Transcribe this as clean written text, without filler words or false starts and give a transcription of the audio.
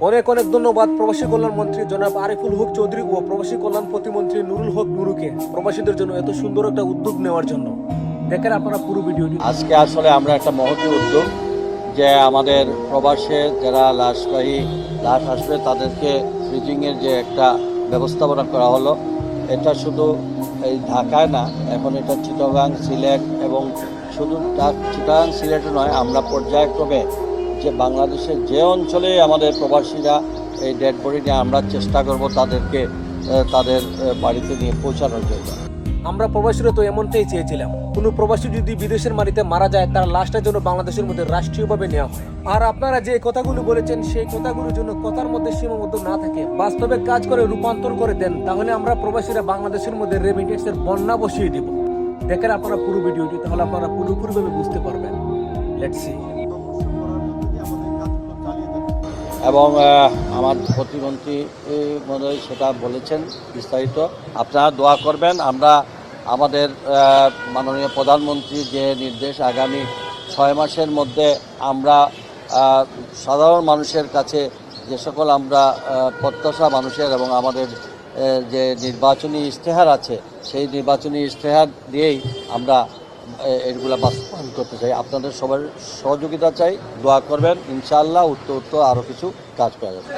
অনেক অনেক ধন্যবাদ প্রবাসী কল্যাণ মন্ত্রী জনাব আরিফুল হক চৌধুরী ও প্রবাসী কল্যাণ প্রতিমন্ত্রী নুরুল হক নুরুকে প্রবাসীদের জন্য এত সুন্দর একটা উদ্যোগ নেওয়ার জন্য। দেখেন আপনারা পুরো ভিডিওটি। আজকে আসলে আমরা একটা মহতী উদ্যোগ যে আমাদের প্রবাসে যারা লাশবাহী লাশ আসবে তাদেরকে ফ্রিজিংয়ের যে একটা ব্যবস্থাপনা করা হলো, এটা শুধু এই ঢাকায় না, এখন এটা চিটাগাং, সিলেট এবং শুধু চিটাগাং সিলেটও নয়, আমরা পর্যায়ক্রমে যে বাংলাদেশের যে অঞ্চলে আমাদের প্রবাসীরা এই ডেড বডি নিয়ে আমরা চেষ্টা করব তাদেরকে তাদের বাড়িতে নিয়ে পৌঁছানোর জন্য। আমরা প্রবাসীরা তো এমনটাই চেয়েছিলাম, কোনো প্রবাসী যদি বিদেশের মাটিতে মারা যায় তার লাশটার জন্য বাংলাদেশের মধ্যে রাষ্ট্রীয়ভাবে নেওয়া হয়। আর আপনারা যে কথাগুলো বলেছেন সেই কথাগুলোর জন্য কথার মধ্যে সীমাবদ্ধ না থাকে বাস্তবে কাজ করে রূপান্তর করে দেন, তাহলে আমরা প্রবাসীরা বাংলাদেশের মধ্যে রেমিটেন্সের বন্যা বসিয়ে দিব। দেখেন আপনারা পুরো ভিডিওটি, তাহলে আপনারা পুরোপুরিভাবে বুঝতে পারবেন। Let's see. এবং আমার প্রতিমন্ত্রী মহোদয় সেটা বলেছেন বিস্তারিত। আপনারা দোয়া করবেন। আমরা আমাদের মাননীয় প্রধানমন্ত্রীর যে নির্দেশ, আগামী 6 মাসের মধ্যে আমরা সাধারণ মানুষের কাছে যে সকল আমরা প্রত্যাশা মানুষের এবং আমাদের যে নির্বাচনী ইশতেহার আছে সেই নির্বাচনী ইশতেহার দিয়েই আমরা এগুলা বাস্তবায়ন করতে চাই। আপনাদের সবার সহযোগিতা চাই, দোয়া করবেন, ইনশাআল্লাহ উত্তর আরও কিছু কাজ করা যাবে।